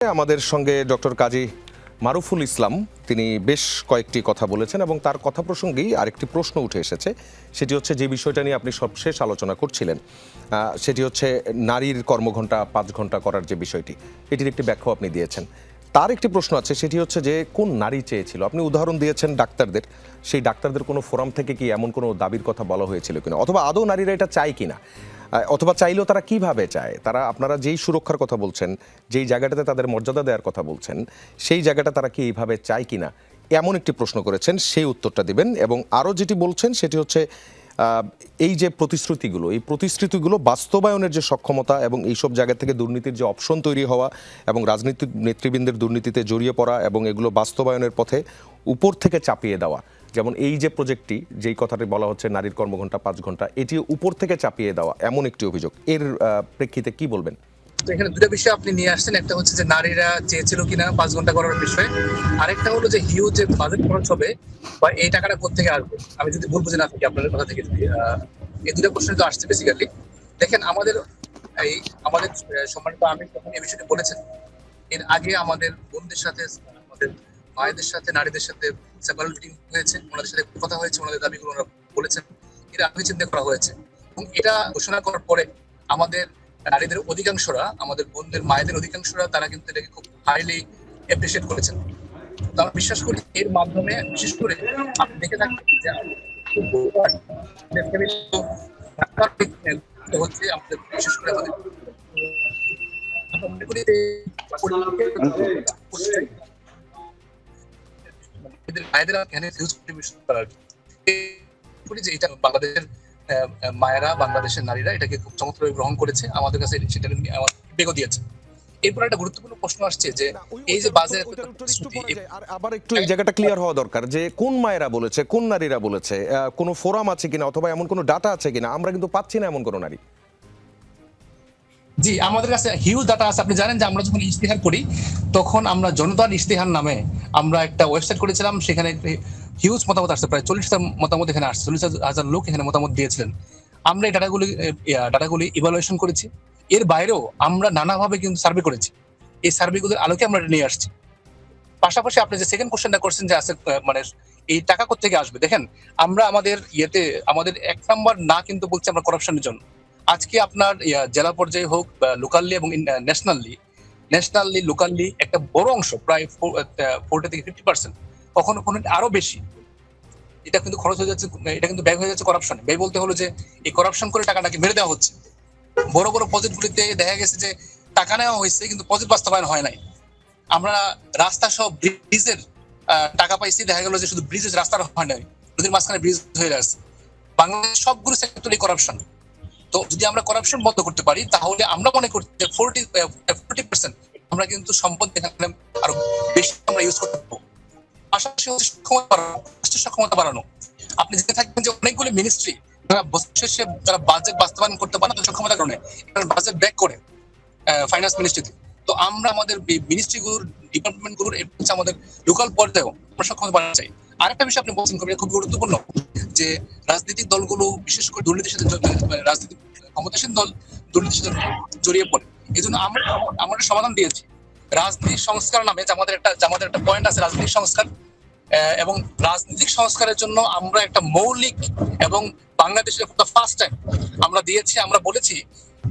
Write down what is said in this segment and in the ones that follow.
আমাদের সঙ্গে ডক্টর কাজী মারুফুল ইসলাম তিনি বেশ কয়েকটি কথা বলেছেন এবং তার কথা প্রসঙ্গেই আরেকটি প্রশ্ন উঠে এসেছে। সেটি হচ্ছে যে বিষয়টা নিয়ে আপনি সবশেষ আলোচনা করছিলেন, সেটি হচ্ছে নারীর কর্মঘণ্টা 5 ঘন্টা করার যে বিষয়টি, এটির একটি ব্যাখ্যা আপনি দিয়েছেন। তার একটি প্রশ্ন আছে, সেটি হচ্ছে যে কোন নারী চেয়েছিল। আপনি উদাহরণ দিয়েছেন ডাক্তারদের, সেই ডাক্তারদের কোনো ফোরাম থেকে কি এমন কোনো দাবির কথা বলা হয়েছিল কিনা, অথবা আদৌ নারীরা এটা চায় কিনা, অথবা চাইলেও তারা কিভাবে চায়। তারা আপনারা যেই সুরক্ষার কথা বলছেন, যেই জায়গাটাতে তাদের মর্যাদা দেওয়ার কথা বলছেন, সেই জায়গাটা তারা কি এইভাবে চায় কিনা, এমন একটি প্রশ্ন করেছেন। সেই উত্তরটা দিবেন। এবং আরও যেটি বলছেন সেটি হচ্ছে এই যে প্রতিশ্রুতিগুলো, এই প্রতিশ্রুতিগুলো বাস্তবায়নের যে সক্ষমতা এবং এইসব জায়গা থেকে দুর্নীতির যে অপশন তৈরি হওয়া এবং রাজনৈতিক নেতৃবৃন্দের দুর্নীতিতে জড়িয়ে পড়া এবং এগুলো বাস্তবায়নের পথে উপর থেকে চাপিয়ে দেওয়া। যেমন এই যে প্রজেক্টটি, যেই কথাটি বলা হচ্ছে নারীর কর্মঘণ্টা 5 ঘন্টা, এটি উপর থেকে চাপিয়ে দেওয়া এমন একটি অভিযোগ, এর প্রেক্ষিতে কি বলবেন? এখানে দুটো বিষয় আপনি নিয়ে আসছেন। একটা হচ্ছে যে নারীরা চেয়েছিল কিনা 5 ঘন্টা করার বিষয়, আরেকটা হলো যে হিউজ যে বাজেট খরচ হবে বা এই টাকাটা কোথেকে আসবে। আমি যদি ভুল বুঝে না থাকি আপনাদের কথা থেকে, যদি এই দুটো প্রশ্ন তো আসছে বেসিক্যালি। দেখেন, আমাদের সম্মানিত আমির যখন এই বিষয়টি বলেছেন, এর আগে আমাদের বোনদের সাথে, আমাদের মায়েদের সাথে, নারীদের সাথে সেভারাল মিটিং হয়েছে, ওনাদের সাথে কথা হয়েছে, ওনাদের দাবিগুলো ওনারা বলেছেন, এর আগে চিন্তা করা হয়েছে। এবং এটা ঘোষণা করার পরে আমাদের নারীদের অধিকাংশরা, আমাদের বোনদের মায়েদের অধিকাংশরা, তারা কিন্তু এটাকে খুব হাইলি অ্যাপ্রিসিয়েট করেছেন। তো আমরা বিশ্বাস করি এর মাধ্যমে, বিশেষ করে আপনি দেখে থাকবেন যে হচ্ছে আমাদের, বিশেষ করে আমাদের বাংলাদেশের মায়েরা, বাংলাদেশের নারীরা এটাকে খুব চমৎকারভাবে গ্রহণ করেছে, আমাদের কাছে সেটা আমার ফিডব্যাকও দিয়েছে। এরপর একটা গুরুত্বপূর্ণ প্রশ্ন আসছে যে এই যে বাজেট, আবার একটু এই জায়গাটা ক্লিয়ার হওয়া দরকার যে কোন মায়েরা বলেছে, কোন নারীরা বলেছে, কোনো ফোরাম আছে কিনা, অথবা এমন কোনো ডাটা আছে কিনা। আমরা কিন্তু পাচ্ছি না এমন কোনো নারী। জি, আমাদের কাছে হিউজ ডাটা আছে। আপনি জানেন যে আমরা যখন ইশতেহার করি, তখন আমরা জনতার ইশতেহার নামে আমরা একটা ওয়েবসাইট করেছিলাম, সেখানে হিউজ মতামত আসছে, প্রায় 40,000 মতামত এখানে আসছে, 40,000 লোক এখানে মতামত দিয়েছিলেন। আমরা এই ডাটাগুলি ইভালুয়েশন করেছি। এর বাইরেও আমরা নানাভাবে কিন্তু সার্ভে করেছি, এই সার্ভেগুলোর আলোকে আমরা নিয়ে আসছি। পাশাপাশি আপনি যে সেকেন্ড কোশ্চেনটা করছেন যে আছে মানে এই টাকা কোথেকে আসবে, দেখেন আমরা আমাদের আমাদের 1 নাম্বার না কিন্তু বলছি আমরা করাপশনের জন্য। আজকে আপনার জেলা পর্যায়ে হোক, লোকালি এবং ন্যাশনালি লোকালি একটা বড় অংশ, প্রায় 40 থেকে 50%, কখনো আরো বেশি, এটা কিন্তু খরচ হয়ে যাচ্ছে, এটা কিন্তু ব্যয় হয়ে যাচ্ছে করাপশনে। ব্যয় বলতে হলো যে এই করাপশন করে টাকাটাকে মেরে দেওয়া হচ্ছে। বড় বড় প্রজেক্টগুলিতে দেখা গেছে যে টাকা নেওয়া হয়েছে কিন্তু প্রজেক্ট বাস্তবায়ন হয় নাই। আমরা রাস্তা সহ ব্রিজের টাকা পাইছি, দেখা গেল যে শুধু ব্রিজের রাস্তার হয় নাই, নদীর মাঝখানে ব্রিজ হয়ে আছে। বাংলাদেশ সবগুলো সেক্টরে করাপশন। তো যদি আমরা করাপশন বন্ধ করতে পারি, তাহলে আমরা মনে করি যে 40% আমরা কিন্তু সম্পদ এখানে আরো বেশি আমরা ইউজ করতে পারবো। পাশাপাশি হচ্ছে সক্ষমতা বাড়ানো। আপনি জেনে থাকবেন যে অনেকগুলো মিনিস্ট্রি তারা বছর শেষে তারা বাজেট বাস্তবায়ন করতে পারে না সক্ষমতার কারণে, বাজেট ব্যাক করে ফাইন্যান্স মিনিস্ট্রিতে। তো আমরা আমাদের মিনিস্ট্রিগুলোর, ডিপার্টমেন্টগুলোর, আমাদের লোকাল পর্যায়েও আমরা সক্ষমতা বাড়াতে চাই। আরেকটা বিষয় আপনি বলছেন খুব গুরুত্বপূর্ণ, যে রাজনৈতিক দলগুলো বিশেষ করে দুর্নীতির সাথে, রাজনৈতিক ক্ষমতাসীন দল দুর্নীতির সাথে জড়িয়ে পড়ে। এই জন্য আমরা সমাধান দিয়েছি রাজনীতি সংস্কার নামে। আমাদের একটা পয়েন্ট আছে রাজনৈতিক সংস্কার, এবং রাজনৈতিক সংস্কারের জন্য আমরা একটা মৌলিক এবং বাংলাদেশের ফার্স্ট টাইম আমরা দিয়েছি। আমরা বলেছি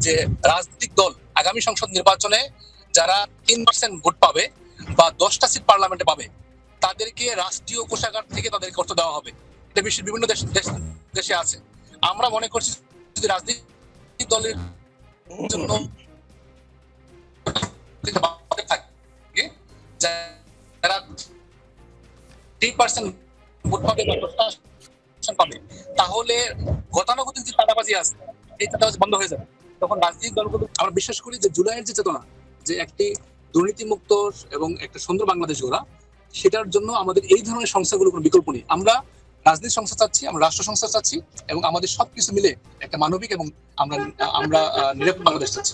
যে রাজনৈতিক দল আগামী সংসদ নির্বাচনে যারা 3% ভোট পাবে বা 10টা সিট পার্লামেন্টে পাবে, তাদেরকে রাষ্ট্রীয় কোষাগার থেকে তাদেরকে অর্থ দেওয়া হবে। এটা বিশ্বের বিভিন্ন দেশে আছে। আমরা মনে করছি যদি রাজনৈতিক দলের জন্য থাকে, যারা 3% ভোট পাবে বা 10% পাবে, তাহলে গতানুগতিক যে চাঁদাবাজি আছে, এই চাঁদাবাজি বন্ধ হয়ে যাবে। তখন রাজনৈতিক দলগুলো, আমরা বিশ্বাস করি যে জুলাইয়ের যে চেতনা, যে একটি দুর্নীতিমুক্ত এবং একটা সুন্দর বাংলাদেশ গড়া, সেটার জন্য আমাদের এই ধরনের সংস্থাগুলো কোনো বিকল্প নেই। আমরা রাজনৈতিক সংস্থা চাচ্ছি, আমরা রাষ্ট্র সংস্থা চাচ্ছি, এবং আমাদের সবকিছু মিলে একটা মানবিক এবং আমরা নিরাপদ বাংলাদেশ চাচ্ছি।